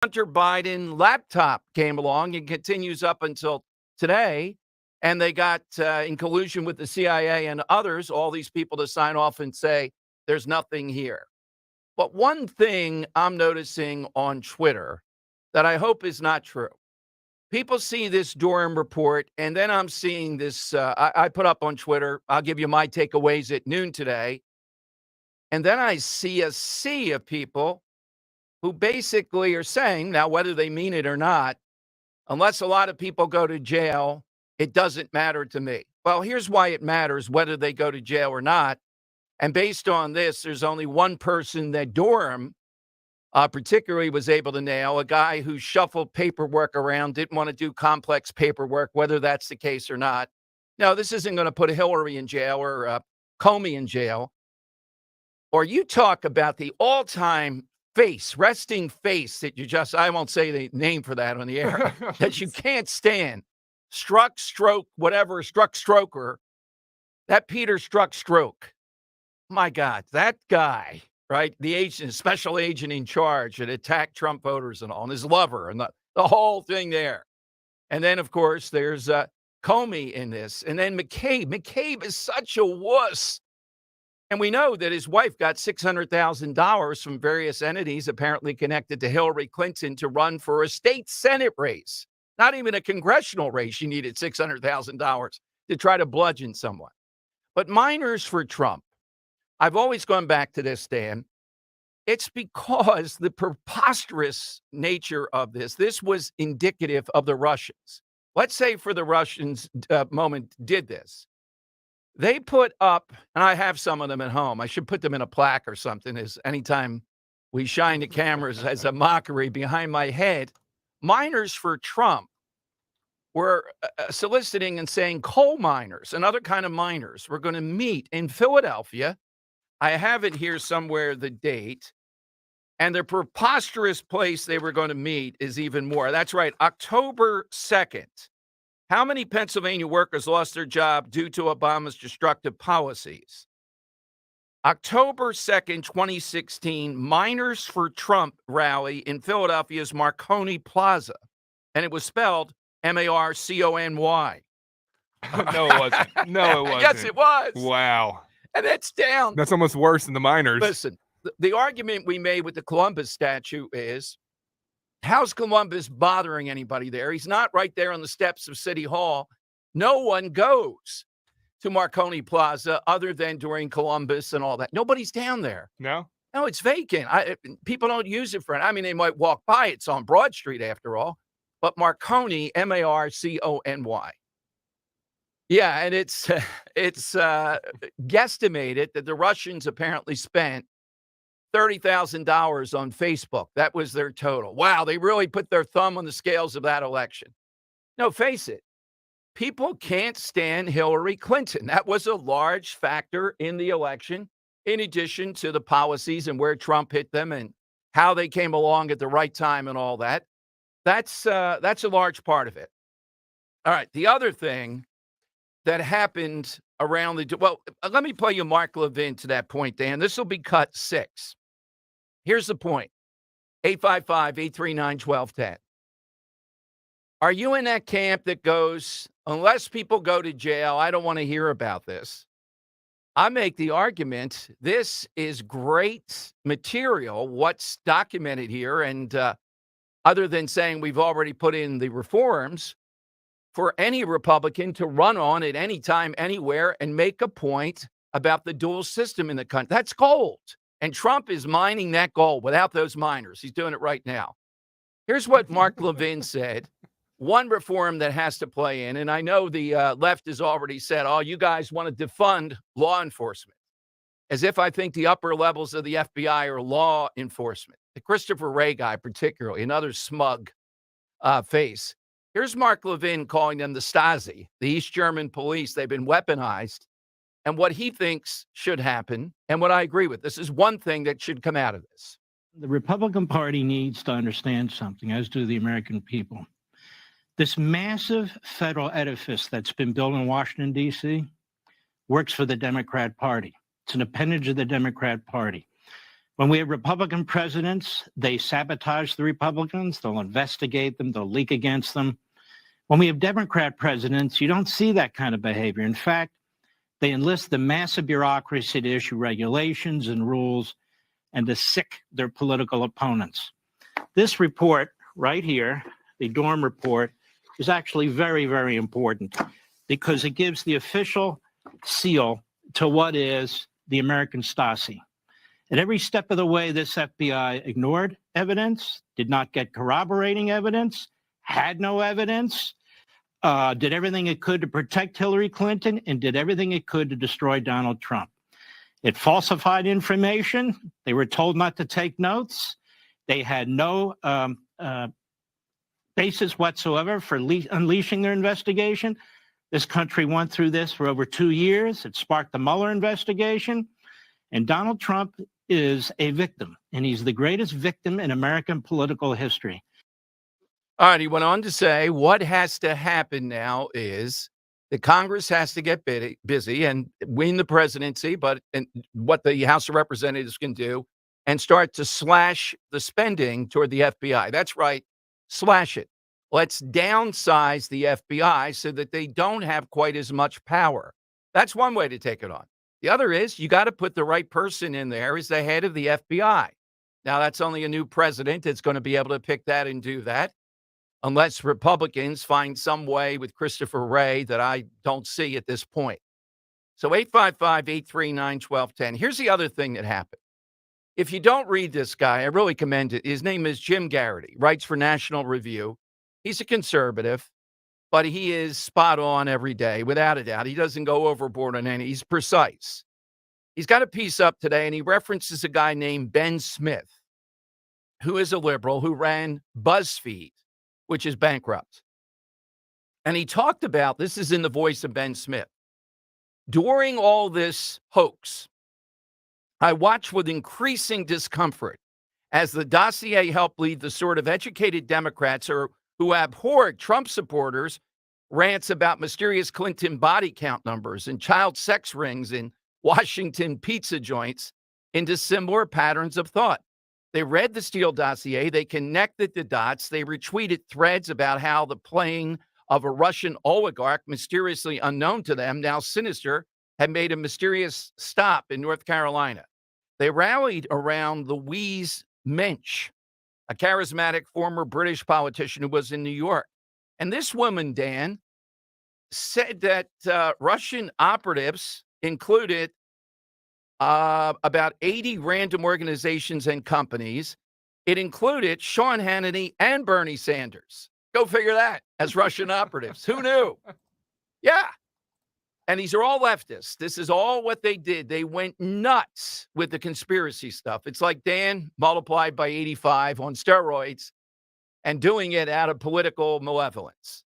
Hunter Biden laptop came along and continues up until today. And they got, in collusion with the CIA and others, all these people to sign off and say, there's nothing here. But one thing I'm noticing on Twitter that I hope is not true. People see this Durham report, and then I'm seeing this. I put up on Twitter, I'll give you my takeaways at noon today. And then I see a sea of people who basically are saying, now, whether they mean it or not, unless a lot of people go to jail, it doesn't matter to me. Well, here's why it matters whether they go to jail or not. And based on this, there's only one person that Durham particularly was able to nail, a guy who shuffled paperwork around, didn't want to do complex paperwork, whether that's the case or not. No, this isn't going to put Hillary in jail or Comey in jail. Or you talk about the all-time resting face that you just, I won't say the name for that on the air, that you can't stand. Struck, stroke, whatever, struck, stroker. That Peter Strzok stroke. My God, that guy, right? The agent, special agent in charge that attacked Trump voters and all, and his lover and the whole thing there. And then, of course, there's Comey in this. And then McCabe. McCabe is such a wuss. And we know that his wife got $600,000 from various entities apparently connected to Hillary Clinton to run for a state Senate race. Not even a congressional race. She needed $600,000 to try to bludgeon someone. But minors for Trump. I've always gone back to this, Dan. It's because the preposterous nature of this was indicative of the Russians. Let's say for the Russians moment did this. They put up, and I have some of them at home. I should put them in a plaque or something as anytime we shine the cameras as a mockery behind my head. Miners for Trump were soliciting and saying coal miners and other kind of miners were going to meet in Philadelphia. I have it here somewhere, the date. And the preposterous place they were going to meet is even more. That's right, October 2nd. How many Pennsylvania workers lost their job due to Obama's destructive policies? October 2nd, 2016, Miners for Trump rally in Philadelphia's Marconi Plaza. And it was spelled M-A-R-C-O-N-Y. No, it wasn't. No, it wasn't. Yes, it was. Wow. And it's down. That's almost worse than the miners. Listen, the argument we made with the Columbus statue is, how's Columbus bothering anybody there? He's not right there on the steps of City Hall. No one goes to Marconi Plaza other than during Columbus and all that. Nobody's down there. No, it's vacant. People don't use it for it. I mean, they might walk by. It's on Broad Street after all. But Marconi, M-A-R-C-O-N-Y. Yeah, and it's guesstimated that the Russians apparently spent $30,000 on Facebook. That was their total. Wow, they really put their thumb on the scales of that election. No, face it. People can't stand Hillary Clinton. That was a large factor in the election, in addition to the policies and where Trump hit them and how they came along at the right time and all that. That's a large part of it. All right, the other thing that happened around let me play you Mark Levin to that point, Dan. This will be cut 6. Here's the point. 855-839-1210. Are you in that camp that goes, unless people go to jail, I don't want to hear about this? I make the argument, this is great material, what's documented here, and other than saying we've already put in the reforms, for any Republican to run on at any time, anywhere, and make a point about the dual system in the country. That's gold. And Trump is mining that gold without those miners. He's doing it right now. Here's what Mark Levin said. One reform that has to play in, and I know the left has already said, oh, you guys want to defund law enforcement, as if I think the upper levels of the FBI are law enforcement. The Christopher Wray guy particularly, another smug face. Here's Mark Levin calling them the Stasi, the East German police. They've been weaponized, and what he thinks should happen, and what I agree with. This is one thing that should come out of this. The Republican Party needs to understand something, as do the American people. This massive federal edifice that's been built in Washington, D.C., works for the Democrat Party. It's an appendage of the Democrat Party. When we have Republican presidents, they sabotage the Republicans. They'll investigate them. They'll leak against them. When we have Democrat presidents, you don't see that kind of behavior. In fact, they enlist the massive bureaucracy to issue regulations and rules and to sick their political opponents. This report right here, the Dorm report, is actually very, very important because it gives the official seal to what is the American Stasi. At every step of the way, this FBI ignored evidence, did not get corroborating evidence, had no evidence, did everything it could to protect Hillary Clinton, and did everything it could to destroy Donald Trump. It falsified information. They were told not to take notes. They had no basis whatsoever for unleashing their investigation. This country went through this for over 2 years. It sparked the Mueller investigation. And Donald Trump is a victim, and he's the greatest victim in American political history. All right, he went on to say what has to happen now is the Congress has to get busy and win the presidency, and what the House of Representatives can do, and start to slash the spending toward the FBI. That's right, slash it. Let's downsize the FBI so that they don't have quite as much power. That's one way to take it on. The other is you got to put the right person in there as the head of the FBI. Now, that's only a new president that's going to be able to pick that and do that, unless Republicans find some way with Christopher Wray that I don't see at this point. So 855-839-1210. Here's the other thing that happened. If you don't read this guy, I really commend it. His name is Jim Garrity, writes for National Review. He's a conservative, but he is spot on every day, without a doubt. He doesn't go overboard on any. He's precise. He's got a piece up today, and he references a guy named Ben Smith, who is a liberal who ran BuzzFeed, which is bankrupt. And he talked about, this is in the voice of Ben Smith, during all this hoax, I watched with increasing discomfort as the dossier helped lead the sort of educated Democrats who abhorred Trump supporters rants about mysterious Clinton body count numbers and child sex rings in Washington pizza joints into similar patterns of thought. They read the Steele dossier, they connected the dots, they retweeted threads about how the plane of a Russian oligarch, mysteriously unknown to them, now sinister, had made a mysterious stop in North Carolina. They rallied around Louise Mensch, a charismatic former British politician who was in New York. And this woman, Dan, said that Russian operatives included about 80 random organizations and companies. It included Sean Hannity and Bernie Sanders. Go figure that, as Russian operatives. Who knew? Yeah. And these are all leftists. This is all what they did. They went nuts with the conspiracy stuff. It's like Dan multiplied by 85 on steroids and doing it out of political malevolence.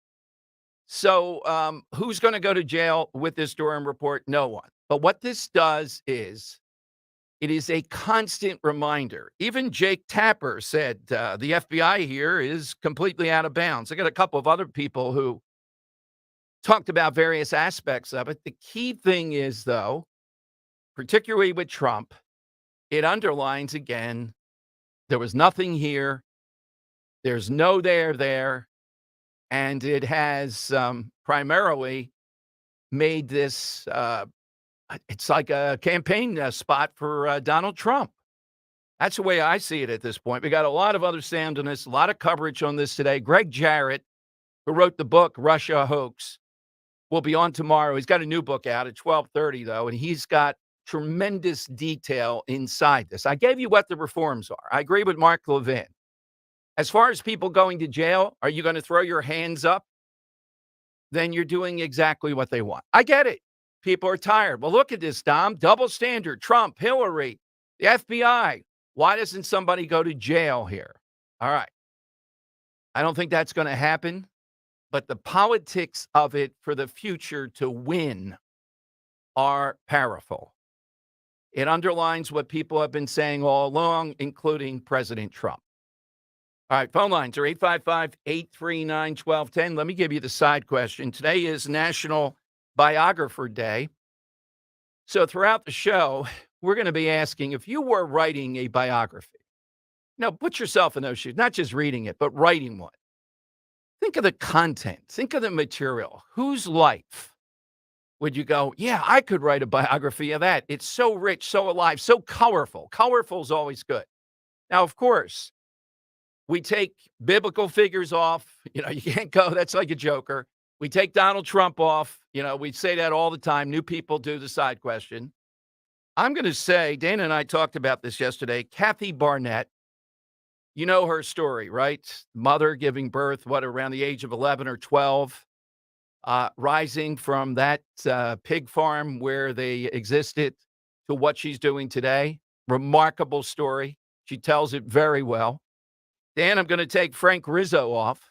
So who's going to go to jail with this Durham report? No one. But what this does is it is a constant reminder. Even Jake Tapper said the FBI here is completely out of bounds. I got a couple of other people who talked about various aspects of it. The key thing is, though, particularly with Trump, it underlines again, there was nothing here. There's no there. And it has primarily made this, it's like a campaign spot for Donald Trump. That's the way I see it at this point. We got a lot of other sound on this, a lot of coverage on this today. Greg Jarrett, who wrote the book, Russia Hoax, will be on tomorrow. He's got a new book out at 12:30, though, and he's got tremendous detail inside this. I gave you what the reforms are. I agree with Mark Levin. As far as people going to jail, are you going to throw your hands up? Then you're doing exactly what they want. I get it. People are tired. Well, look at this, Dom. Double standard. Trump, Hillary, the FBI. Why doesn't somebody go to jail here? All right. I don't think that's going to happen. But the politics of it for the future to win are powerful. It underlines what people have been saying all along, including President Trump. All right, phone lines are 855-839-1210. Let me give you the side question. Today is National Biographer Day. So throughout the show, we're going to be asking if you were writing a biography. Now, put yourself in those shoes, not just reading it, but writing one. Think of the content, think of the material. Whose life would you go, yeah, I could write a biography of that? It's so rich, so alive, so colorful. Colorful is always good. Now, of course, we take biblical figures off. You can't go, that's like a joker. We take Donald Trump off. We say that all the time. New people do the side question. I'm going to say, Dana and I talked about this yesterday. Kathy Barnett, you know her story, right? Mother giving birth, around the age of 11 or 12, rising from that pig farm where they existed to what she's doing today. Remarkable story. She tells it very well. Dan, I'm going to take Frank Rizzo off.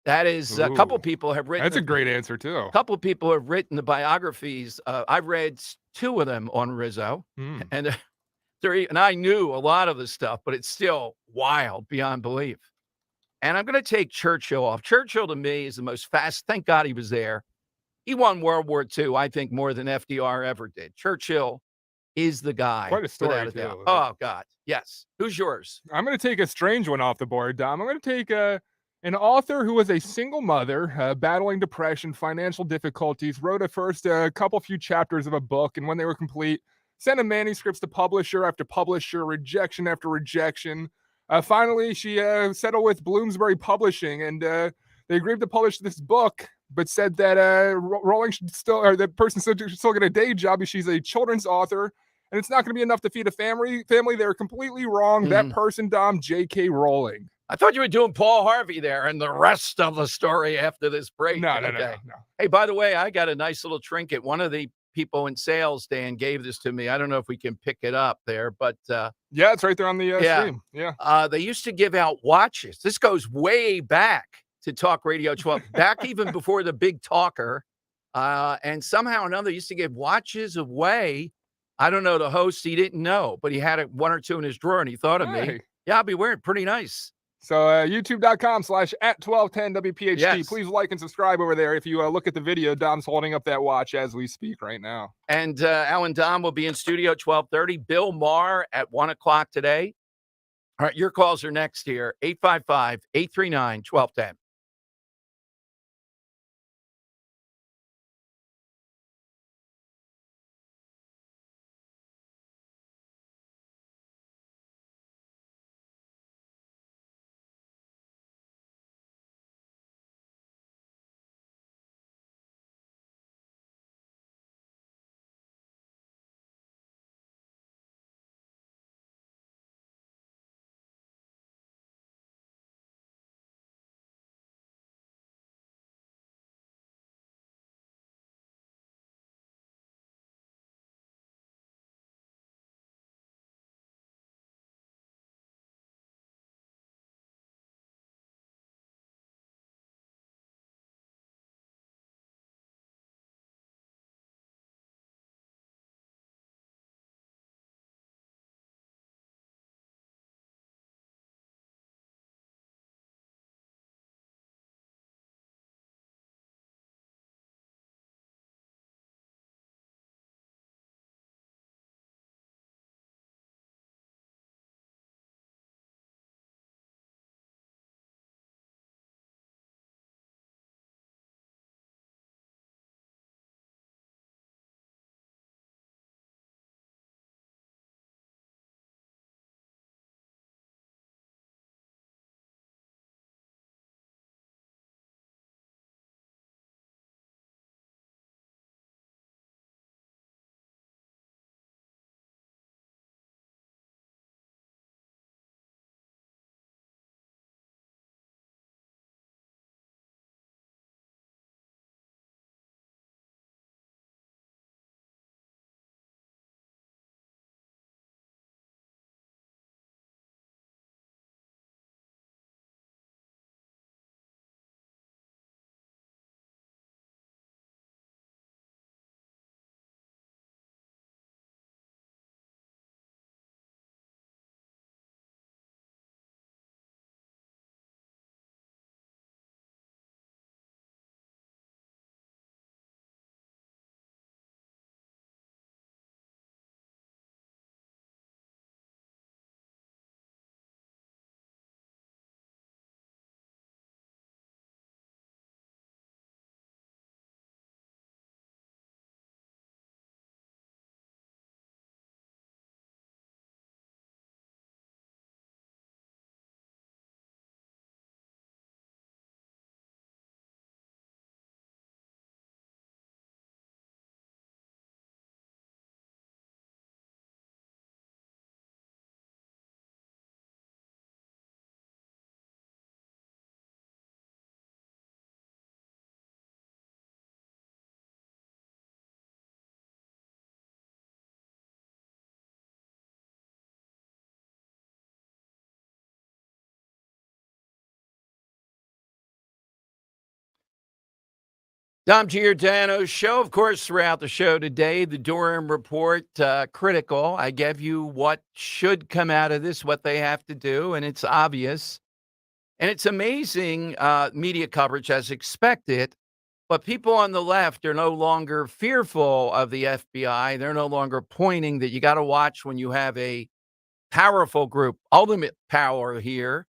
That is, a couple Ooh, people have written. That's a great answer, too. A couple people have written the biographies. I've read two of them on Rizzo, and and I knew a lot of the stuff, but it's still wild beyond belief. And I'm going to take Churchill off. Churchill, to me, is the most fast. Thank God he was there. He won World War II, I think, more than FDR ever did. Churchill is the guy. Quite a story, without a too. doubt. Oh, God. Yes. Who's yours? I'm going to take a strange one off the board, Dom. I'm going to take an author who was a single mother battling depression, financial difficulties, wrote a few chapters of a book, and when they were complete, sent a manuscripts to publisher after publisher, rejection after rejection. Finally, she settled with Bloomsbury Publishing, and they agreed to publish this book, but said that Rowling should still, or the person should still get a day job because she's a children's author, and it's not going to be enough to feed a family. They're completely wrong. That person, Dom, J.K. Rowling. I thought you were doing Paul Harvey there and the rest of the story after this break. No. Hey, by the way, I got a nice little trinket. One of the people in sales, Dan, gave this to me. I don't know if we can pick it up there, but yeah, it's right there on the stream. Yeah. They used to give out watches. This goes way back to Talk Radio 12, back even before the big talker. And somehow or another, used to give watches away. I don't know the host. He didn't know, but he had one or two in his drawer, and he thought of me. Yeah, I'll be wearing pretty nice. So youtube.com/@1210WPHT. Yes. Please like and subscribe over there. If you look at the video, Dom's holding up that watch as we speak right now. And Allan Domb will be in studio 12:30. Bill Maher at 1 o'clock today. All right, your calls are next here. 855-839-1210. Dom Giordano's show, of course, throughout the show today, the Durham report, critical. I gave you what should come out of this, what they have to do, and it's obvious. And it's amazing media coverage as expected, but people on the left are no longer fearful of the FBI. They're no longer pointing that you got to watch when you have a powerful group, ultimate power here,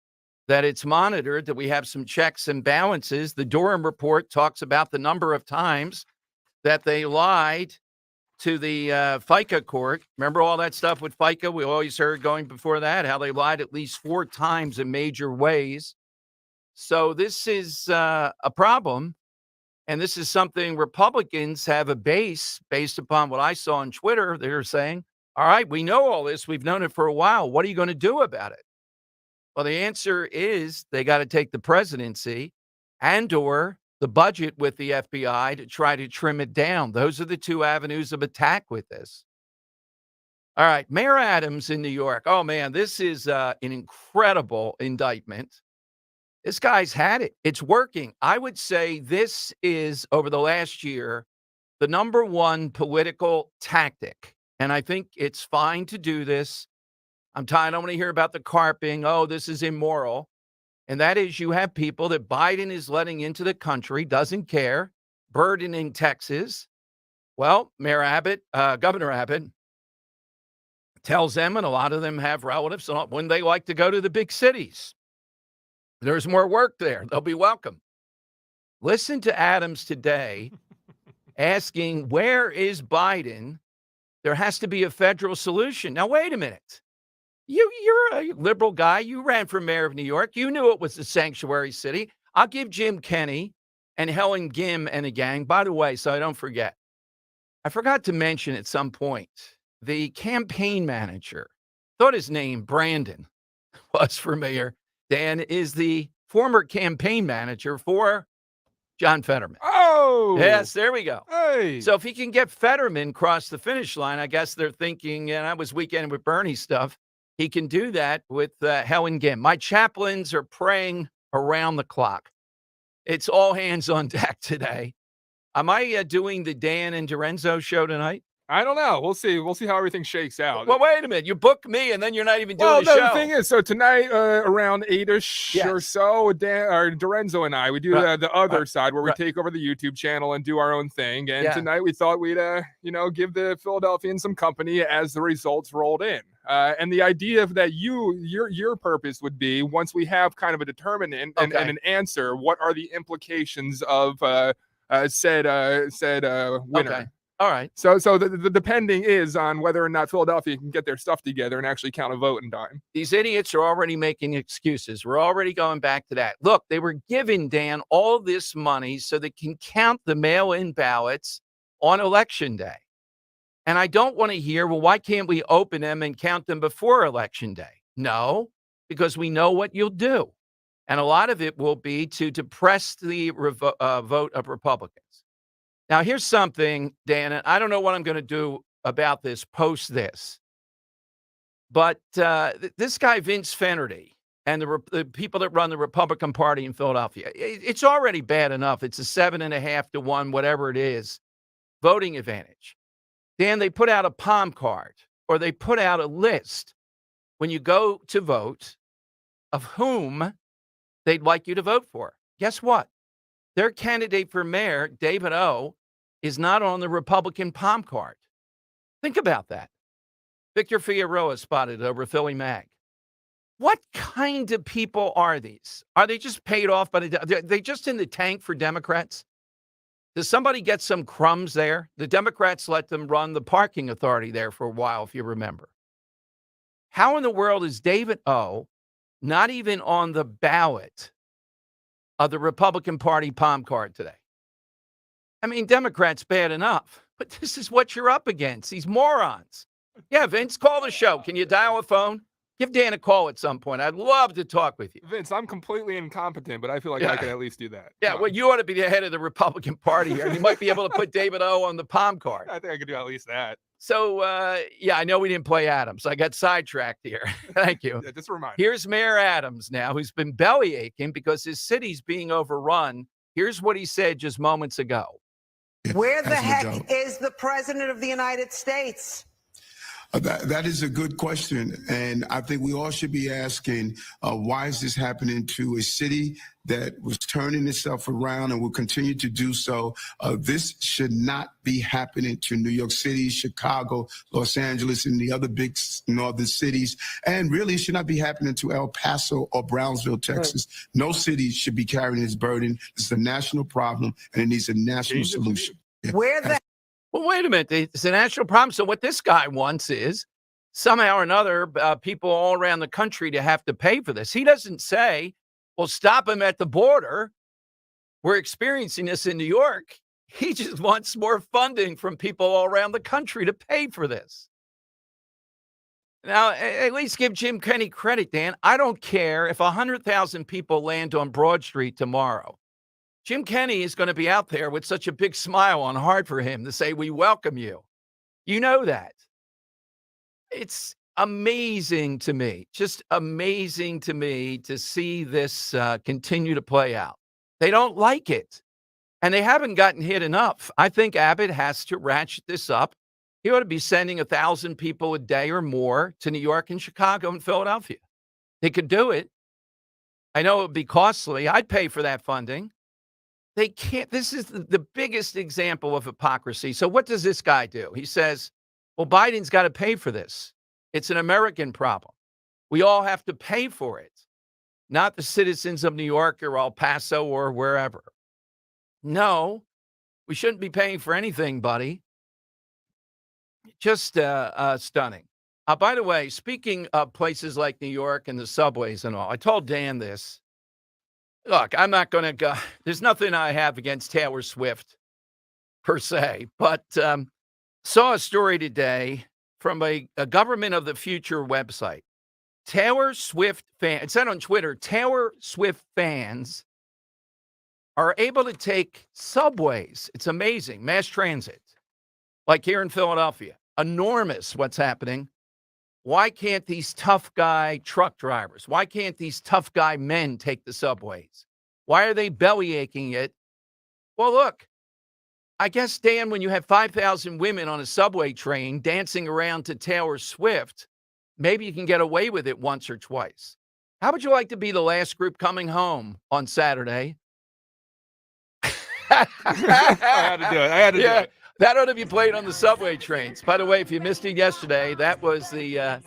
that it's monitored, that we have some checks and balances. The Durham report talks about the number of times that they lied to the FICA court. Remember all that stuff with FICA? We always heard going before that, how they lied at least 4 times in major ways. So this is a problem. And this is something Republicans have a base based upon what I saw on Twitter. They're saying, all right, we know all this. We've known it for a while. What are you going to do about it? Well, the answer is they got to take the presidency and or the budget with the FBI to try to trim it down. Those are the 2 avenues of attack with this. All right, Mayor Adams in New York. Oh, man, this is an incredible indictment. This guy's had it. It's working. I would say this is, over the last year, the number 1 political tactic. And I think it's fine to do this. I'm tired. I don't want to hear about the carping. Oh, this is immoral. And that is, you have people that Biden is letting into the country, doesn't care, burdening Texas. Well, Governor Abbott tells them, and a lot of them have relatives, when they like to go to the big cities. There's more work there. They'll be welcome. Listen to Adams today asking, where is Biden? There has to be a federal solution. Now, wait a minute. You're a liberal guy. You ran for mayor of New York. You knew it was a sanctuary city. I'll give Jim Kenney and Helen Gim and a gang. By the way, so I don't forget, I forgot to mention at some point, the campaign manager, thought his name, Brandon, was for mayor. Dan is the former campaign manager for John Fetterman. Oh! Yes, there we go. Hey! So if he can get Fetterman across the finish line, I guess they're thinking, and I was weekend with Bernie stuff, he can do that with Helen Gim. My chaplains are praying around the clock. It's all hands on deck today. Am I doing the Dan and Dorenzo show tonight? I don't know. We'll see. We'll see how everything shakes out. Well, wait a minute. You book me, and then you're not even doing the no, show. the thing is, so tonight around 8-ish Yes. or so, Dorenzo and I, we do Right. the other side where we Right. take over the YouTube channel and do our own thing. And Yeah. tonight we thought we'd, give the Philadelphians some company as the results rolled in. And the idea of that your purpose would be, once we have kind of a determinant and an answer, what are the implications of said winner? Okay. All right. So the depending is on whether or not Philadelphia can get their stuff together and actually count a vote in time. These idiots are already making excuses. We're already going back to that. Look, they were giving Dan all this money so they can count the mail-in ballots on Election Day. And I don't want to hear, well, why can't we open them and count them before Election Day? No, because we know what you'll do. And a lot of it will be to depress the vote of Republicans. Now, here's something, Dan, and I don't know what I'm going to do about this post this. But this guy, Vince Fennerty, and the people that run the Republican Party in Philadelphia, it's already bad enough. It's a 7.5 to 1, whatever it is, voting advantage. Dan, they put out a palm card, or they put out a list when you go to vote of whom they'd like you to vote for. Guess what? Their candidate for mayor, David O., is not on the Republican palm card. Think about that. Victor Figueroa spotted over Philly Mag. What kind of people are these? Are they just paid off by they just in the tank for Democrats? Does somebody get some crumbs there? The Democrats let them run the parking authority there for a while, if you remember. How in the world is David O. not even on the ballot of the Republican Party palm card today? I mean, Democrats bad enough, but this is what you're up against. These morons. Yeah, Vince, call the show. Can you dial a phone? Give Dan a call at some point. I'd love to talk with you. Vince, I'm completely incompetent, but I feel like I can at least do that. Yeah, well, you ought to be the head of the Republican Party here. You might be able to put David O. on the palm card. I think I could do at least that. So, yeah, I know we didn't play Adams. I got sidetracked here. Thank you. Yeah, just a reminder. Here's Mayor Adams now, who's been belly aching because his city's being overrun. Here's what he said just moments ago. Where the as an heck adult. is the President of the United States? That is a good question. And I think we all should be asking, why is this happening to a city that was turning itself around and will continue to do so? This should not be happening to New York City, Chicago, Los Angeles, and the other big northern cities. And really, it should not be happening to El Paso or Brownsville, Texas. No city should be carrying this burden. It's a national problem, and it needs a national solution. Where the Well, wait a minute. It's a national problem. So what this guy wants is somehow or another, people all around the country to have to pay for this. He doesn't say, well, stop him at the border. We're experiencing this in New York. He just wants more funding from people all around the country to pay for this. Now, at least give Jim Kenney credit, Dan. I don't care if 100,000 people land on Broad Street tomorrow. Jim Kenney is going to be out there with such a big smile on heart for him to say, we welcome you. You know that. It's amazing to me, just amazing to me to see this continue to play out. They don't like it, and they haven't gotten hit enough. I think Abbott has to ratchet this up. He ought to be sending 1,000 people a day or more to New York and Chicago and Philadelphia. They could do it. I know it would be costly. I'd pay for that funding. They can't. This is the biggest example of hypocrisy. So what does this guy do? He says, well, Biden's got to pay for this. It's an American problem. We all have to pay for it, not the citizens of New York or El Paso or wherever. No, we shouldn't be paying for anything, buddy. Just stunning. By the way, speaking of places like New York and the subways and all, I told Dan this. Look, I'm not going to go. There's nothing I have against Taylor Swift per se, but saw a story today from a Government of the Future website. Taylor Swift fans, it said on Twitter, Taylor Swift fans are able to take subways. It's amazing. Mass transit, like here in Philadelphia. Enormous what's happening. Why can't these tough guy truck drivers, why can't these tough guy men take the subways? Why are they belly aching it? Well, look, I guess, Dan, when you have 5,000 women on a subway train dancing around to Taylor Swift, maybe you can get away with it once or twice. How would you like to be the last group coming home on Saturday? I had to do it. I had to do it. That ought to be played on the subway trains. By the way, if you missed it yesterday, that was the,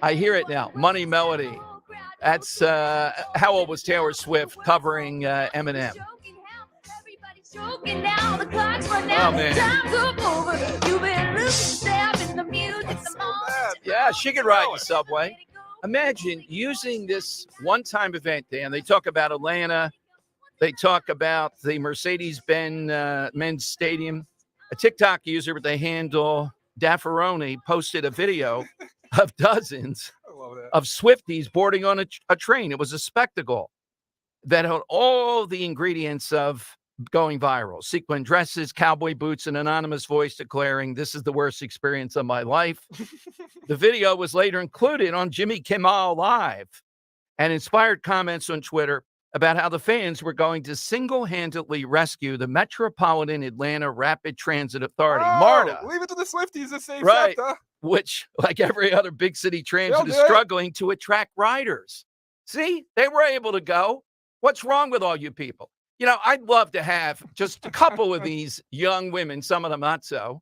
I hear it now, Money Melody. That's, how old was Taylor Swift covering Eminem? Oh, man. Yeah, she could ride the subway. Imagine using this one-time event, Dan. They talk about Atlanta. They talk about the Mercedes-Benz men's stadium. A TikTok user with the handle Daffaroni posted a video of dozens of Swifties boarding on a train. It was a spectacle that had all the ingredients of going viral. Sequin dresses, cowboy boots, an anonymous voice declaring, this is the worst experience of my life. The video was later included on Jimmy Kimmel Live and inspired comments on Twitter about how the fans were going to single-handedly rescue the Metropolitan Atlanta Rapid Transit Authority, MARTA. Leave it to the Swifties to save Right, SEPTA. which, like every other big city transit, is do it. struggling to attract riders. See, they were able to go. What's wrong with all you people? You know, I'd love to have just a couple of these young women, some of them not so,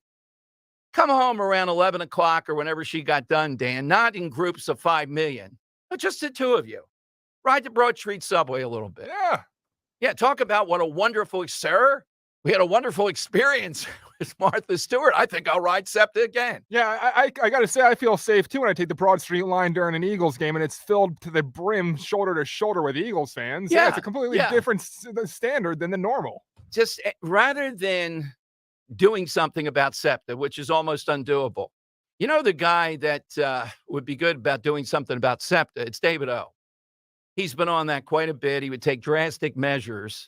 come home around 11 o'clock or whenever she got done, Dan, not in groups of 5 million, but just the two of you. Ride the Broad Street subway a little bit. Yeah, talk about what a wonderful, sir. We had a wonderful experience with Martha Stewart. I think I'll ride SEPTA again. Yeah, I got to say, I feel safe too when I take the Broad Street line during an Eagles game and it's filled to the brim, shoulder to shoulder with Eagles fans. Yeah, it's a completely different standard than the normal. Just rather than doing something about SEPTA, which is almost undoable. You know, the guy that would be good about doing something about SEPTA, it's David O. He's been on that quite a bit. He would take drastic measures.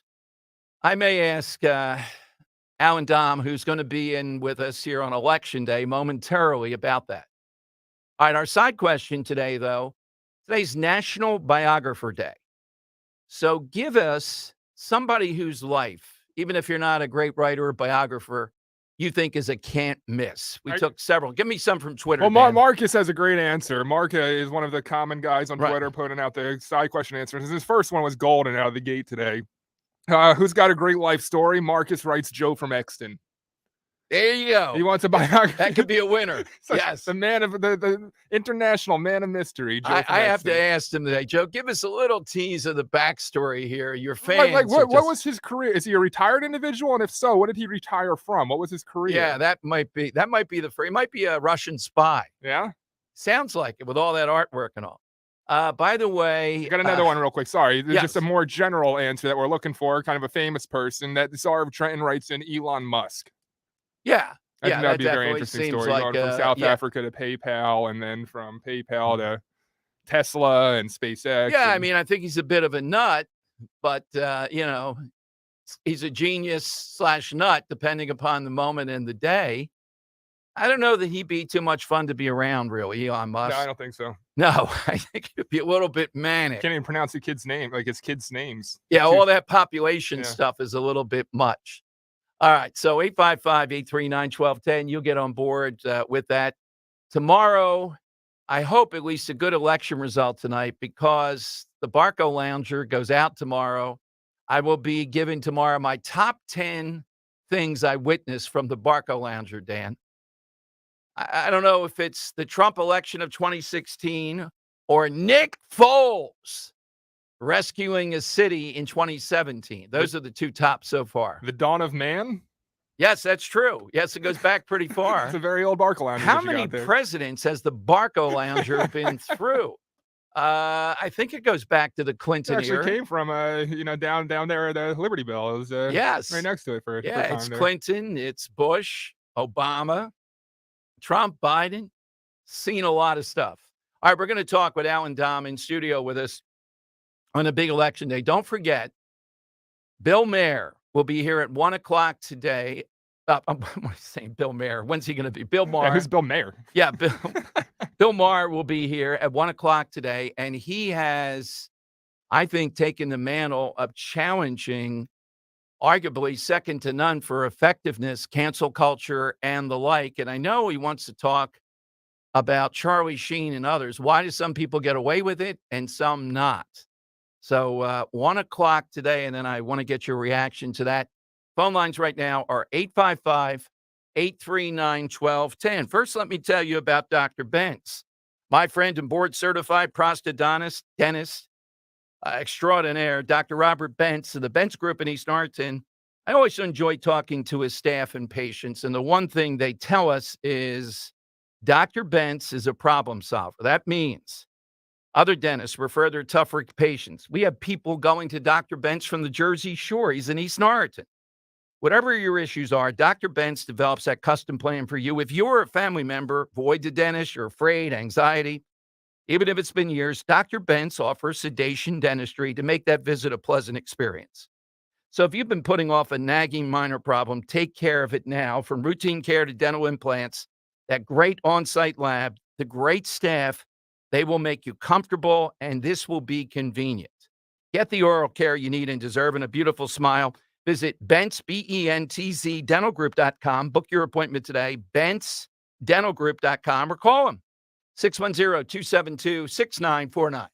I may ask Allan Domb, who's going to be in with us here on Election Day momentarily, about that. All right, our side question today, though, today's National Biographer Day. So give us somebody whose life even if you're not a great writer or biographer, you think is a can't miss? We I- took several. Give me some from Twitter. Well, Dan. Marcus has a great answer. Mark is one of the common guys on Right. Twitter putting out the side question answers. His first one was golden out of the gate today. Who's got a great life story? Marcus writes Joe from Exton. There you go. He wants a biography. That could be a winner. So Yes. the man of the international man of mystery. Joe from I have to Exton. ask him today, Joe, give us a little tease of the backstory here. Your fans. Like are what was his career? Is he a retired individual? And if so, what did he retire from? What was his career? Yeah, that might be the free. He might be a Russian spy. Yeah. Sounds like it with all that artwork and all. By the way, I got another one real quick. Sorry. There's just a yes. more general answer that we're looking for, kind of a famous person that the Czar of Trenton writes in Elon Musk. Yeah. I think that'd be a very definitely interesting seems story. like, Going from South yeah. Africa to PayPal, and then from PayPal to Tesla and SpaceX. Yeah, I and- mean, I think he's a bit of a nut, but he's a genius / nut, depending upon the moment and the day. I don't know that he'd be too much fun to be around, really, Elon Musk. No, I don't think so. No, I think it'd be a little bit manic. Can't even pronounce the kid's name, like his kids' names. Yeah, Too- all that population Yeah. stuff is a little bit much. All right, so 855-839-1210, you'll get on board with that. Tomorrow, I hope at least a good election result tonight, because the Barco Lounger goes out tomorrow. I will be giving tomorrow my top 10 things I witnessed from the Barco Lounger, Dan. I don't know if it's the Trump election of 2016 or Nick Foles rescuing a city in 2017. Those are the two tops so far. The Dawn of Man. Yes, that's true. Yes, it goes back pretty far. It's a very old Barco Lounger. How that you many got there. presidents has the Barco Lounger been through? I think it goes back to the It Clinton actually era. came from down there at the Liberty Bell. It was Yes. right next to it for a Yeah, time it's there. Clinton, it's Bush, Obama, Trump, Biden. Seen a lot of stuff. All right, we're going to talk with Allan Domb in studio with us on a big election day. Don't forget, Bill Maher will be here at 1 o'clock today. I'm saying Bill Maher. When's he going to be? Bill Maher. Yeah, who's Bill Maher? Yeah, Bill Maher will be here at 1 o'clock today, and he has, I think, taken the mantle of challenging, arguably second to none for effectiveness, cancel culture, and the like. And I know he wants to talk about Charlie Sheen and others. Why do some people get away with it and some not? So 1 o'clock today, and then I want to get your reaction to that. Phone lines right now are 855-839-1210. First, let me tell you about Dr. Bentz, my friend and board-certified prosthodontist, dentist extraordinaire, Dr. Robert Bentz of the Bentz Group in East Arlington. I always enjoy talking to his staff and patients, and the one thing they tell us is Dr. Bentz is a problem solver. That means other dentists refer their tougher patients. We have people going to Dr. Bentz from the Jersey Shore. He's in East Norriton. Whatever your issues are, Dr. Bentz develops that custom plan for you. If you're a family member, avoid the dentist, you're afraid, anxiety, even if it's been years, Dr. Bentz offers sedation dentistry to make that visit a pleasant experience. So if you've been putting off a nagging minor problem, take care of it now. From routine care to dental implants, that great on-site lab, the great staff, they will make you comfortable, and this will be convenient. Get the oral care you need and deserve and a beautiful smile. Visit Bentz, B-E-N-T-Z, dentalgroup.com. Book your appointment today, bentzdentalgroup.com, or call them, 610-272-6949.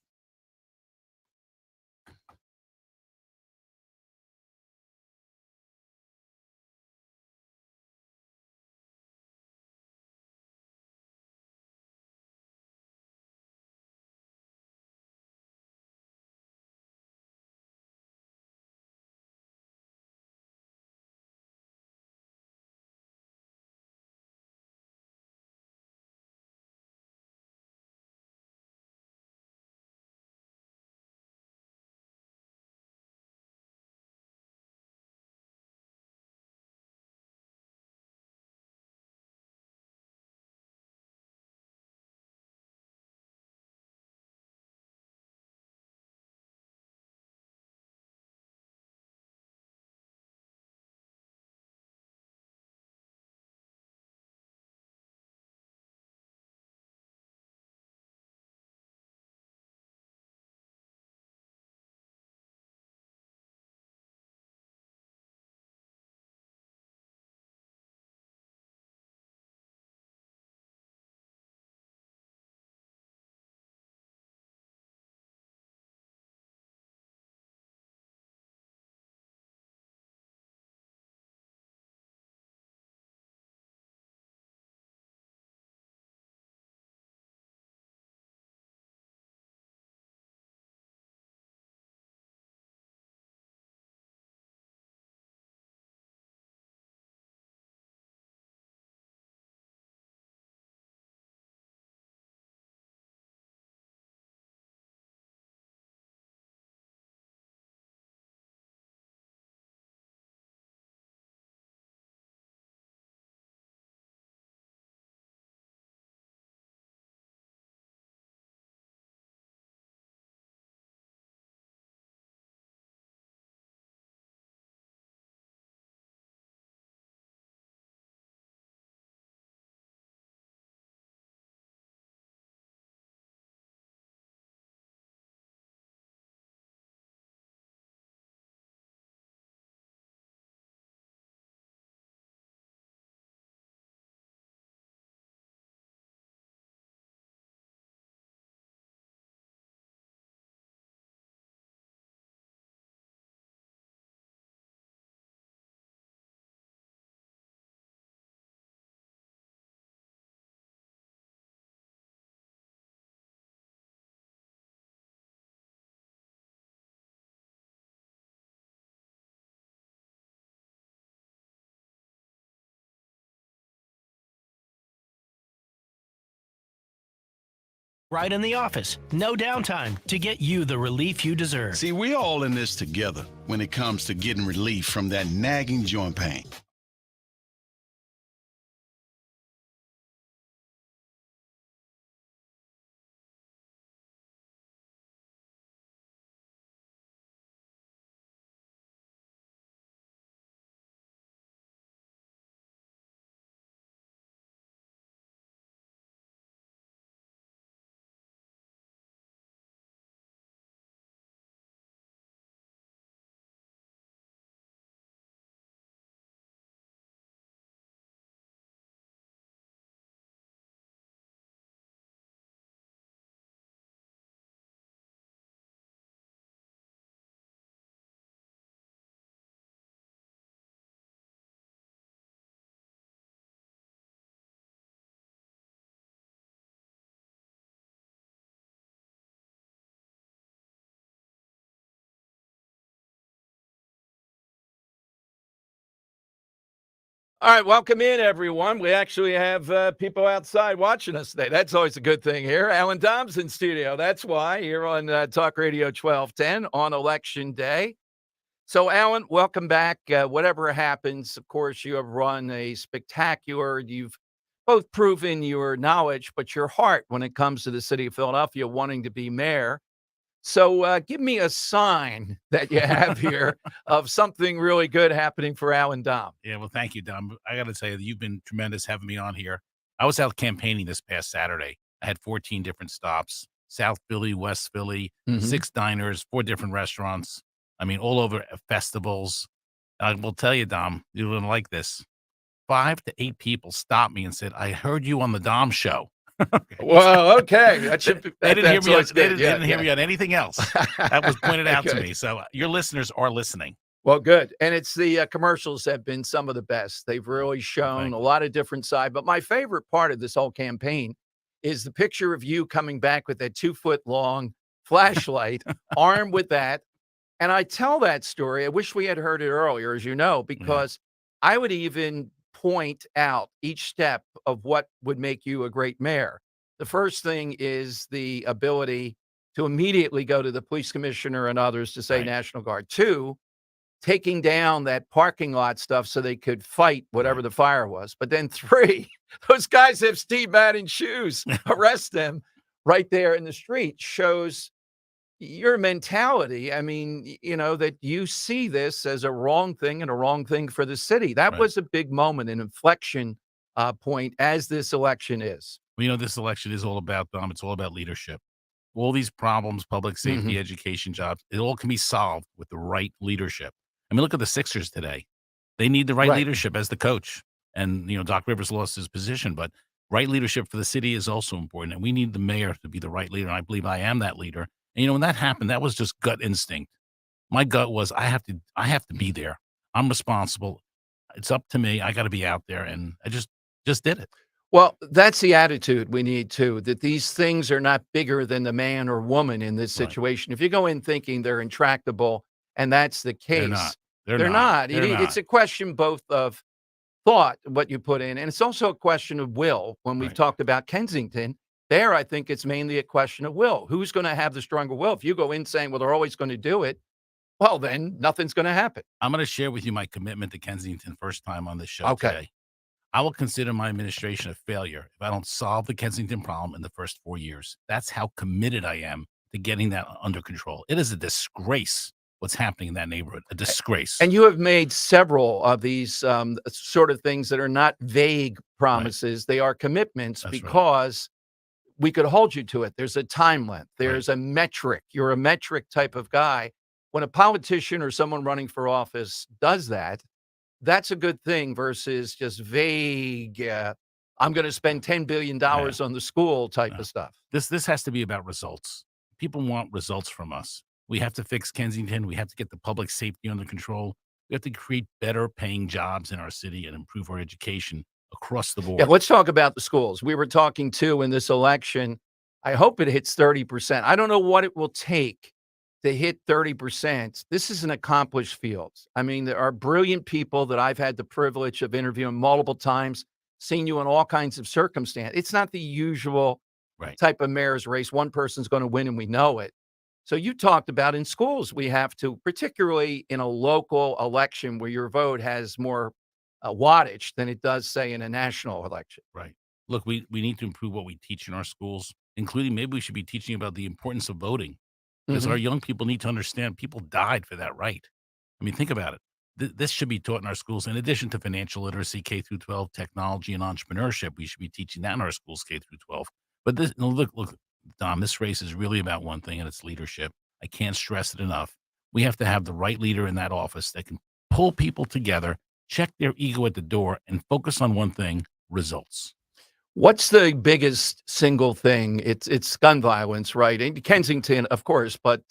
Right in the office, no downtime to get you the relief you deserve. See, we're all in this together when it comes to getting relief from that nagging joint pain. All right, welcome in, everyone. We actually have people outside watching us today. That's always a good thing here. Allan Domb's in studio. That's why here on Talk Radio 1210 on Election Day. So, Allan, welcome back. Whatever happens, of course, you have run a spectacular. You've both proven your knowledge, but your heart when it comes to the city of Philadelphia wanting to be mayor. So give me a sign that you have here of something really good happening for Allan Domb. Yeah, well, thank you, Dom. I got to say that you've been tremendous having me on here. I was out campaigning this past Saturday. I had 14 different stops, South Philly, West Philly, 6 diners, 4 different restaurants. I mean, all over festivals. I will tell you, Dom, you're going to like this. 5 to 8 people stopped me and said, I heard you on the Dom show. Well, okay. That should be, They didn't hear me. They good. didn't hear me on anything else. That was pointed out to Good. me. So your listeners are listening. Well, good. And it's the commercials have been some of the best. They've really shown a lot of different side. But my favorite part of this whole campaign is the picture of you coming back with that 2-foot-long flashlight, armed with that. And I tell that story. I wish we had heard it earlier, as you know, because I would even point out each step of what would make you a great mayor. The first thing is the ability to immediately go to the police commissioner and others to say National Guard. 2, taking down that parking lot stuff so they could fight whatever the fire was. But then 3, those guys have Steve Madden shoes. Arrest them right there in the street. Shows your mentality. I mean, you know, that you see this as a wrong thing and a wrong thing for the city. That was a big moment, an inflection point as this election is. Well, you know, this election is all about, Dom, it's all about leadership. All these problems, public safety, education, jobs, it all can be solved with the right leadership. I mean, look at the Sixers today. They need the right leadership as the coach. And, you know, Doc Rivers lost his position, but right leadership for the city is also important. And we need the mayor to be the right leader. And I believe I am that leader. And, you know, when that happened, that was just gut instinct. My gut was, I have to be there. I'm responsible. It's up to me. I got to be out there. And I just did it. Well, that's the attitude we need too, that these things are not bigger than the man or woman in this situation. If you go in thinking they're intractable and that's the case, they're not. It's a question both of thought, what you put in, and it's also a question of will. When we've talked about Kensington, there, I think it's mainly a question of will. Who's going to have the stronger will? If you go in saying, well, they're always going to do it, well, then nothing's going to happen. I'm going to share with you my commitment to Kensington first time on this show today. I will consider my administration a failure if I don't solve the Kensington problem in the first 4 years. That's how committed I am to getting that under control. It is a disgrace what's happening in that neighborhood, a disgrace. And you have made several of these sort of things that are not vague promises. They are commitments because we could hold you to it. There's a time length. There's a metric. You're a metric type of guy. When a politician or someone running for office does that, that's a good thing versus just vague, I'm going to spend $10 billion on the school type of stuff. This has to be about results. People want results from us. We have to fix Kensington. We have to get the public safety under control. We have to create better paying jobs in our city and improve our education across the board. Yeah, let's talk about the schools. We were talking too in this election. I hope it hits 30%. I don't know what it will take to hit 30%. This is an accomplished field. I mean, there are brilliant people that I've had the privilege of interviewing multiple times, seen you in all kinds of circumstances. It's not the usual Right. type of mayor's race. One person's going to win, and we know it. So you talked about in schools, we have to, particularly in a local election where your vote has more wattage than it does, say, in a national election. Right. Look, we need to improve what we teach in our schools, including maybe we should be teaching about the importance of voting because our Mhm. young people need to understand people died for that right. I mean, think about it. This should be taught in our schools in addition to financial literacy, K through 12, technology and entrepreneurship. We should be teaching that in our schools, K through 12. But this, no, look, Dom, this race is really about one thing, and it's leadership. I can't stress it enough. We have to have the right leader in that office that can pull people together, check their ego at the door, and focus on one thing: results. What's the biggest single thing? It's gun violence, right? In Kensington, of course, but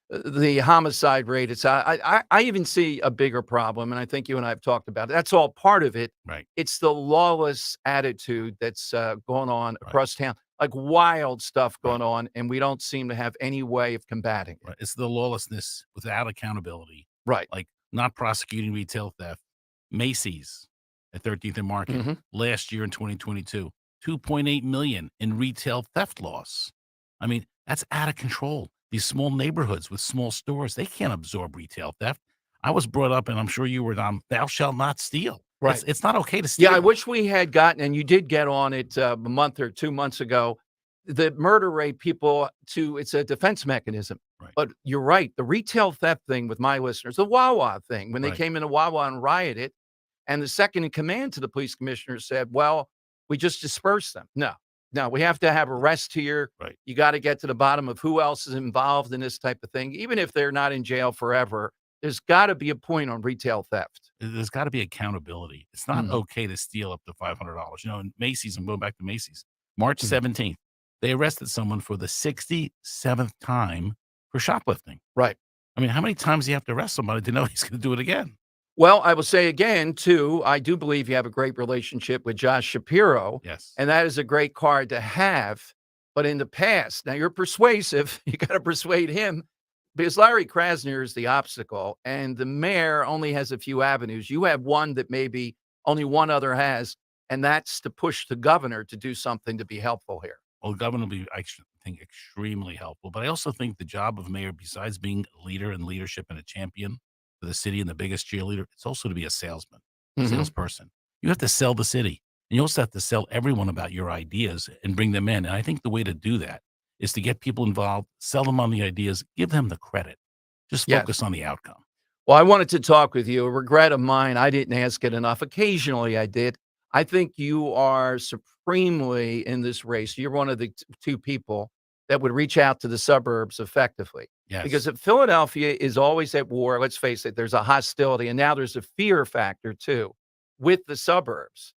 the homicide rate. It's I even see a bigger problem, and I think you and I have talked about it. That's all part of it. Right. It's the lawless attitude that's going on Right. across town, like wild stuff Right. going on, and we don't seem to have any way of combating it. Right. It's the lawlessness without accountability, Right. like not prosecuting retail theft. Macy's at 13th and Market Mhm. last year in 2022, 2.8 million in retail theft loss. I mean, that's out of control. These small neighborhoods with small stores, they can't absorb retail theft. I was brought up, and I'm sure you were, thou shalt not steal. Right. It's not okay to Yeah, I steal. wish we had gotten, and you did get on it a month or 2 months ago. The murder rate, people to it's a defense mechanism. Right. But you're right. The retail theft thing with my listeners, the Wawa thing, when they Right. came into Wawa and rioted, and the second in command to the police commissioner said, well, we just dispersed them. No, no, we have to have arrests here. Right. You got to get to the bottom of who else is involved in this type of thing. Even if they're not in jail forever, there's got to be a point on retail theft. There's got to be accountability. It's not Mhm. okay to steal up to $500. You know, in Macy's, I'm going back to Macy's, March Mhm. 17th, they arrested someone for the 67th time for shoplifting. Right. I mean, how many times do you have to arrest somebody to know he's going to do it again? Well, I will say again, too, I do believe you have a great relationship with Josh Shapiro, Yes. and that is a great card to have. But in the past, now you're persuasive. You got to persuade him because Larry Krasner is the obstacle, and the mayor only has a few avenues. You have one that maybe only one other has, and that's to push the governor to do something to be helpful here. Well, the governor will be, think, extremely helpful. But I also think the job of mayor, besides being a leader and leadership and a champion for the city and the biggest cheerleader, it's also to be a salesman, Mhm. salesperson. You have to sell the city, and you also have to sell everyone about your ideas and bring them in. And I think the way to do that is to get people involved, sell them on the ideas, give them the credit. Just Yes. focus on the outcome. Well, I wanted to talk with you. A regret of mine, I didn't ask it enough. Occasionally I did. I think you are supremely in this race. You're one of the two people that would reach out to the suburbs effectively. Yes. Because if Philadelphia is always at war, let's face it, there's a hostility, and now there's a fear factor too with the suburbs.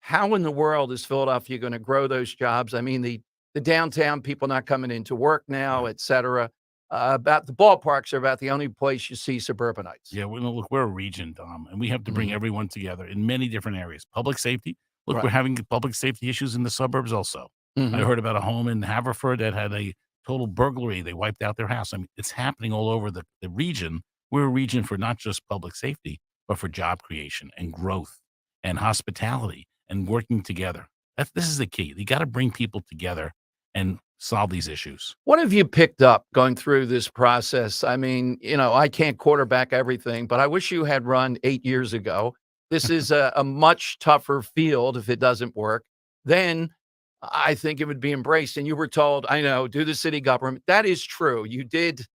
How in the world is Philadelphia going to grow those jobs? I mean, the downtown people not coming into work now, Right. et cetera. About the ballparks are about the only place you see suburbanites. Yeah, look, we're a region, Dom, and we have to bring Mhm. everyone together in many different areas. Public safety. Look, Right. we're having public safety issues in the suburbs also. I Mhm. heard about a home in Haverford that had a total burglary. They wiped out their house. I mean, it's happening all over the region. We're a region for not just public safety, but for job creation and growth and hospitality and working together. This is the key. You got to bring people together and solve these issues. What have you picked up going through this process? I mean, I can't quarterback everything, but I wish you had run 8 years ago. This is a much tougher field if it doesn't work. Then I think it would be embraced. And you were told, I know, do the city government. That is true. You did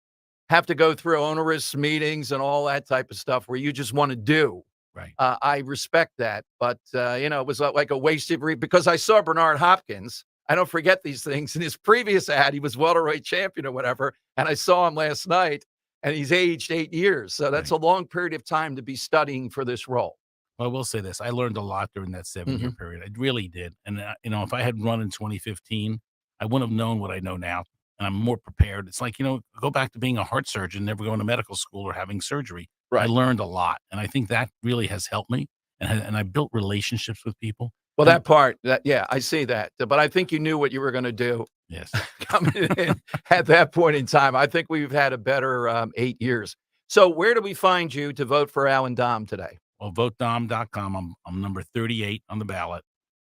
have to go through onerous meetings and all that type of stuff where you just want to do. Right. I respect that, but it was like a wasted because I saw Bernard Hopkins. I don't forget these things. In his previous ad, he was welterweight champion or whatever, and I saw him last night, and he's aged 8 years. So that's Right. a long period of time to be studying for this role. Well, I will say this. I learned a lot during that 7-year Mhm. period. I really did. And, if I had run in 2015, I wouldn't have known what I know now. And I'm more prepared. It's like, go back to being a heart surgeon, never going to medical school or having surgery. I Right. learned a lot. And I think that really has helped me. And I built relationships with people. Well, And- that part, yeah, I see that. But I think you knew what you were going to do Yes. coming in at that point in time. I think we've had a better 8 years. So where do we find you to vote for Allan Domb today? Well, votedom.com. I'm number 38 on the ballot.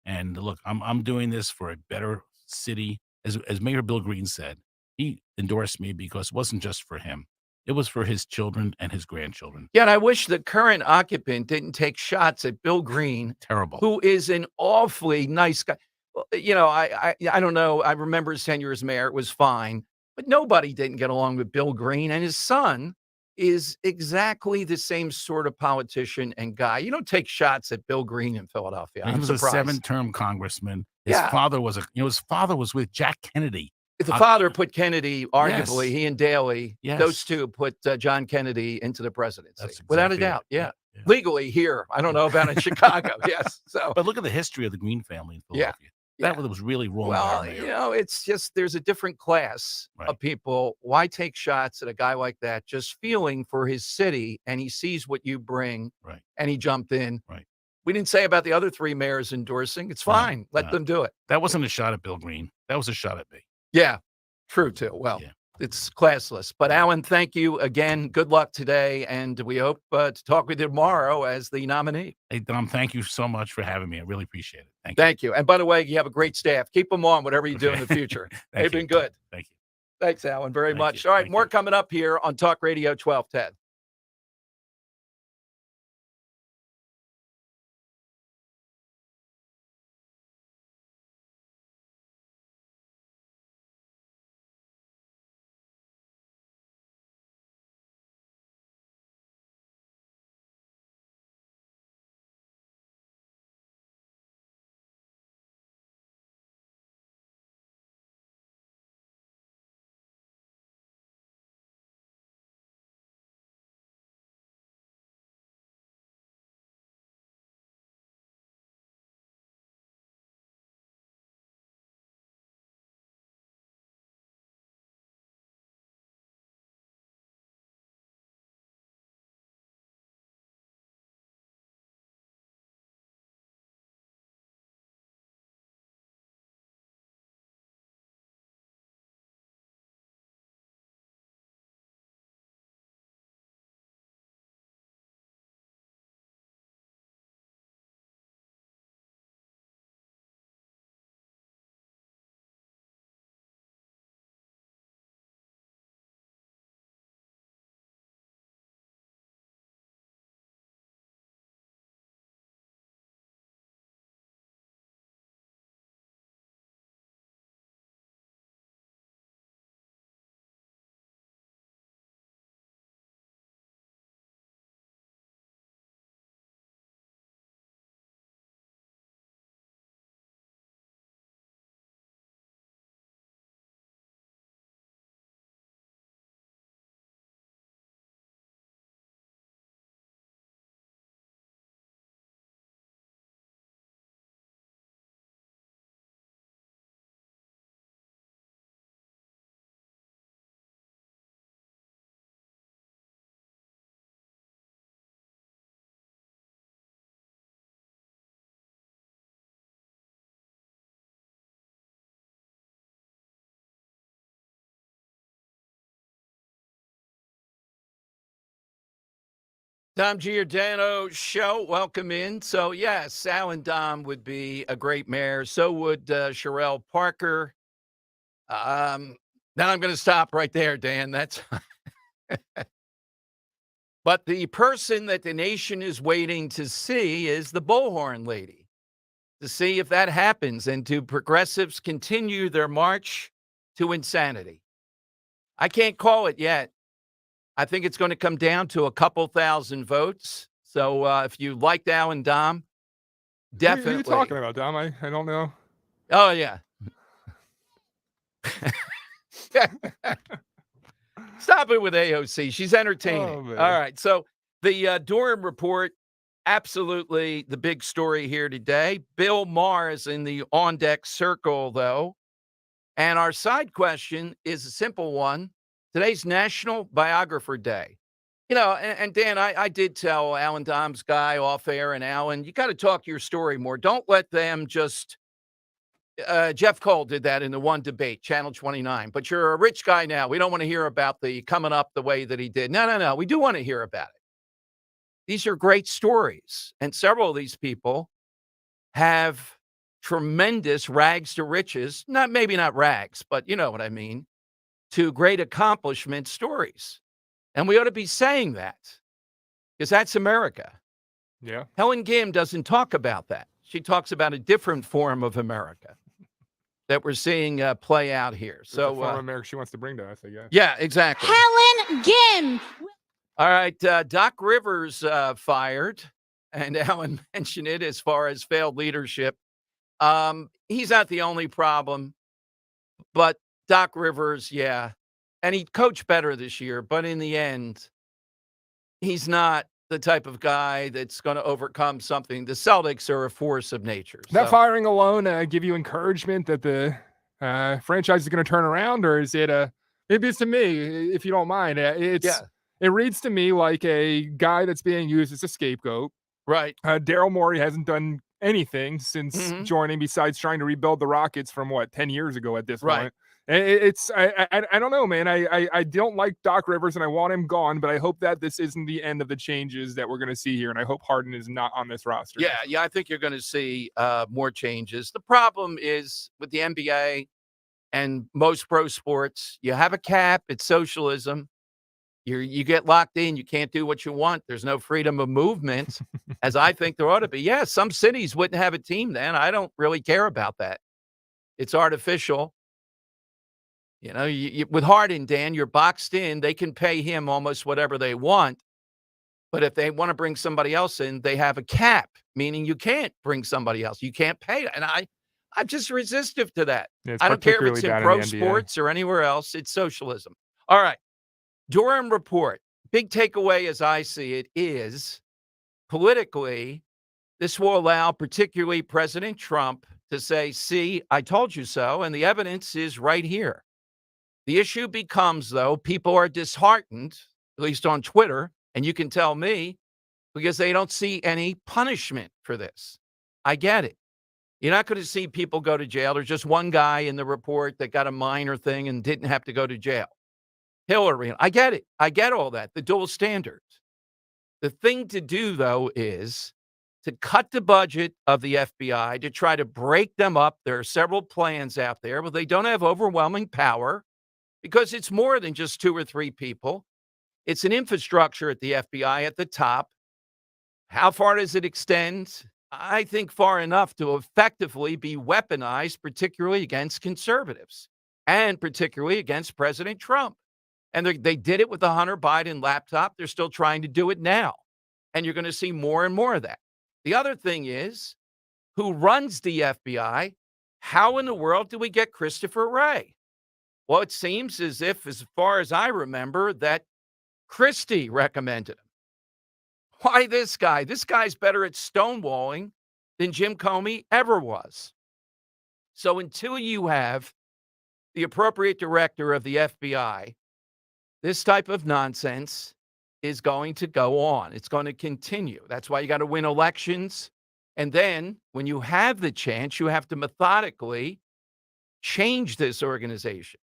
And look, I'm doing this for a better city, as Mayor Bill Green said, he endorsed me because it wasn't just for him. It was for his children and his grandchildren. Yeah, and I wish the current occupant didn't take shots at Bill Green, Terrible. who is an awfully nice guy. Well, I don't know. I remember his tenure as mayor; it was fine, but nobody didn't get along with Bill Green, and his son is exactly the same sort of politician and guy. You don't take shots at Bill Green in Philadelphia. He I'm was surprised. a 7-term congressman. His Yeah. father was his father was with Jack Kennedy. The father put Kennedy, arguably, Yes. he and Daley, Yes. those two put John Kennedy into the presidency. That's Without a exactly it. doubt. Yeah. Yeah. Legally here. I don't know about in Chicago. Yes. So, But look at the history of the Green family in Yeah. Philadelphia. That was really wrong. by our well, mayor. it's just there's a different class Right. of people. Why take shots at a guy like that just feeling for his city and he sees what you bring Right. and he jumped in? Right. We didn't say about the other three mayors endorsing. It's fine. Let no. them do it. That wasn't a shot at Bill Green. That was a shot at me. Yeah. True, too. Well, Yeah. it's classless. But Allan, thank you again. Good luck today. And we hope to talk with you tomorrow as the nominee. Hey, Dom, thank you so much for having me. I really appreciate it. Thank you. Thank you. And by the way, you have a great staff. Keep them on, whatever you do in the future. Thank They've you. been good. Thank you. Thanks, Allan, very Thank much. you. All right, Thank more you. coming up here on Talk Radio 1210. Dom Giordano show. Welcome in. So, yes, Allan Domb would be a great mayor. So would Sherelle Parker. Now I'm going to stop right there, Dan. That's. But the person that the nation is waiting to see is the bullhorn lady, to see if that happens and do progressives continue their march to insanity. I can't call it yet. I think it's going to come down to a couple thousand votes. So if you liked Allan Domb, definitely. Who are you talking about, Dom? I don't know. Oh, yeah. Stop it with AOC. She's entertaining. Oh, man. All right. So the Durham report, absolutely the big story here today. Bill Maher is in the on-deck circle, though. And our side question is a simple one. Today's National Biographer Day. You know, and Dan, I did tell Allan Domb's guy off air, and Allan, you got to talk your story more. Don't let them just Jeff Cole did that in the one debate, Channel 29. But you're a rich guy now. We don't want to hear about the coming up the way that he did. No. We do want to hear about it. These are great stories. And several of these people have tremendous rags to riches, maybe not rags, but you know what I mean, to great accomplishment stories. And we ought to be saying that because that's America. Yeah. Helen Gim doesn't talk about that. She talks about a different form of America that we're seeing play out here. It's the So, form of America she wants to bring to us, I guess. yeah, exactly. Helen Gim. All right, Doc Rivers fired, and Allan mentioned it as far as failed leadership. He's not the only problem, but Doc Rivers, yeah, and he coached better this year, but in the end, he's not the type of guy that's going to overcome something. The Celtics are a force of nature. That so- firing alone give you encouragement that the franchise is going to turn around, or is it maybe it's to me, if you don't mind. It reads to me like a guy that's being used as a scapegoat. Right. Daryl Morey hasn't done anything since joining besides trying to rebuild the Rockets from 10 years ago at this point. I don't know, man. I don't like Doc Rivers and I want him gone, but I hope that this isn't the end of the changes that we're going to see here. And I hope Harden is not on this roster. Yeah. I think you're going to see more changes. The problem is with the NBA and most pro sports, you have a cap. It's socialism. You get locked in. You can't do what you want. There's no freedom of movement, as I think there ought to be. Yeah, some cities wouldn't have a team then. I don't really care about that. It's artificial. You know, with Harden, Dan, you're boxed in. They can pay him almost whatever they want. But if they want to bring somebody else in, they have a cap, meaning you can't bring somebody else. You can't pay. And I'm just resistive to that. Yeah, I don't care if it's in pro sports or anywhere else. It's socialism. All right. Durham report. Big takeaway, as I see it, is politically, this will allow particularly President Trump to say, see, I told you so. And the evidence is right here. The issue becomes, though, people are disheartened, at least on Twitter, and you can tell me, because they don't see any punishment for this. I get it. You're not going to see people go to jail. There's just one guy in the report that got a minor thing and didn't have to go to jail. Hillary, I get it. I get all that, the dual standards. The thing to do, though, is to cut the budget of the FBI, to try to break them up. There are several plans out there, but they don't have overwhelming power. Because it's more than just 2 or 3 people. It's an infrastructure at the FBI at the top. How far does it extend? I think far enough to effectively be weaponized, particularly against conservatives and particularly against President Trump. And they did it with the Hunter Biden laptop. They're still trying to do it now. And you're going to see more and more of that. The other thing is, who runs the FBI? How in the world do we get Christopher Wray? Well, it seems as if, as far as I remember, that Christie recommended him. Why this guy? This guy's better at stonewalling than Jim Comey ever was. So until you have the appropriate director of the FBI, this type of nonsense is going to go on. It's going to continue. That's why you got to win elections. And then when you have the chance, you have to methodically change this organization.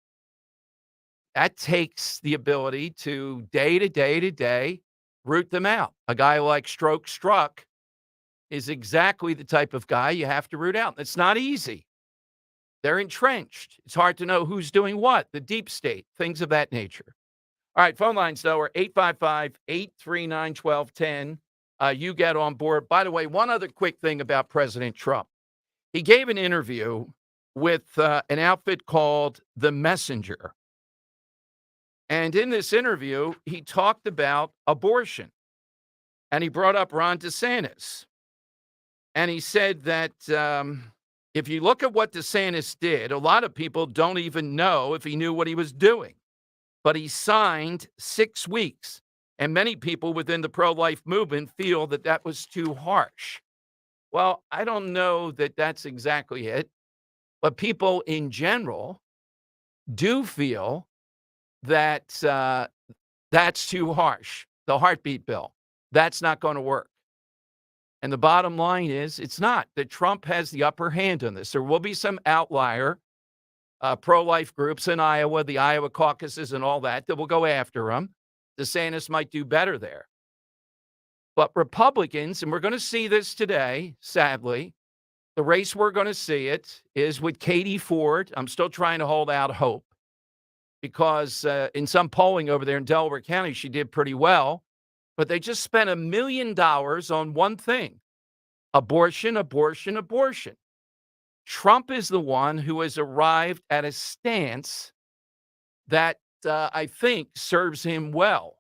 That takes the ability to day to day root them out. A guy like Struck is exactly the type of guy you have to root out. It's not easy. They're entrenched. It's hard to know who's doing what, the deep state, things of that nature. All right, phone lines, though, are 855-839-1210. You get on board. By the way, one other quick thing about President Trump. He gave an interview with an outfit called The Messenger. And in this interview, he talked about abortion. And he brought up Ron DeSantis. And he said that if you look at what DeSantis did, a lot of people don't even know if he knew what he was doing. But he signed 6 weeks. And many people within the pro-life movement feel that that was too harsh. Well, I don't know that that's exactly it. But people in general do feel that that's too harsh. The heartbeat bill, that's not going to work. And the bottom line is it's not. That Trump has the upper hand on this. There will be some outlier pro-life groups in Iowa, the Iowa caucuses and all that will go after him. DeSantis might do better there. But Republicans, and we're going to see this today, sadly, the race we're going to see it is with Katie Ford. I'm still trying to hold out hope because in some polling over there in Delaware County, she did pretty well. But they just spent $1 million on one thing: abortion, abortion, abortion. Trump is the one who has arrived at a stance that I think serves him well.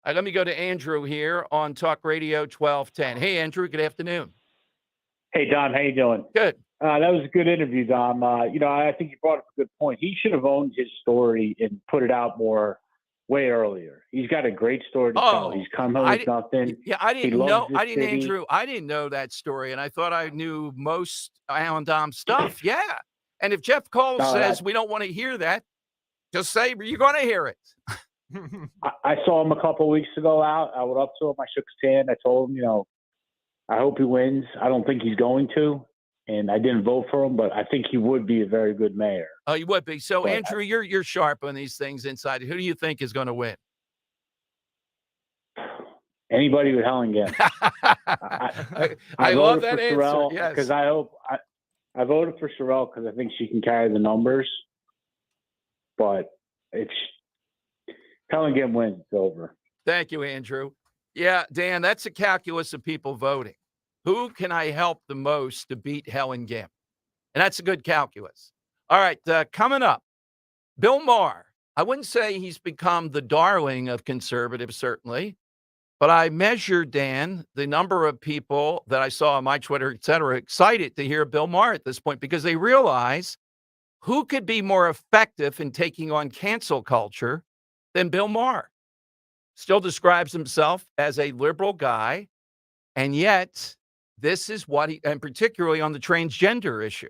Let me go to Andrew here on Talk Radio 1210. Hey, Andrew, good afternoon. Hey, Dom, how you doing? Good. That was a good interview, Dom. I think you brought up a good point. He should have owned his story and put it out more way earlier. He's got a great story to tell. He's come home with nothing. Yeah, I He didn't loves know. this I didn't, city. Andrew. I didn't know that story, and I thought I knew most Allan Domb stuff. Yeah, and if Jeff Cole No, says we don't want to hear that, just say you're going to hear it. I saw him a couple weeks ago out. I went up to him. I shook his hand. I told him, I hope he wins. I don't think he's going to, and I didn't vote for him, but I think he would be a very good mayor. Oh, you would be. So, But Andrew, you're sharp on these things inside. Who do you think is going to win? Anybody with Helen Gim. I love that answer. Sherelle Yes. because I voted for Sherelle because I think she can carry the numbers, but it's Helen Gim wins. It's over. Thank you, Andrew. Yeah, Dan, that's a calculus of people voting. Who can I help the most to beat Helen Gim? And that's a good calculus. All right, coming up, Bill Maher. I wouldn't say he's become the darling of conservatives, certainly, but I measured, Dan, the number of people that I saw on my Twitter, et cetera, excited to hear Bill Maher at this point because they realize who could be more effective in taking on cancel culture than Bill Maher. Still describes himself as a liberal guy, and yet this is what he, and particularly on the transgender issue.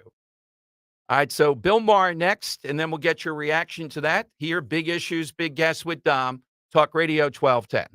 All right, so Bill Maher next, and then we'll get your reaction to that. Here, Big Issues, Big Guests with Dom, Talk Radio 1210.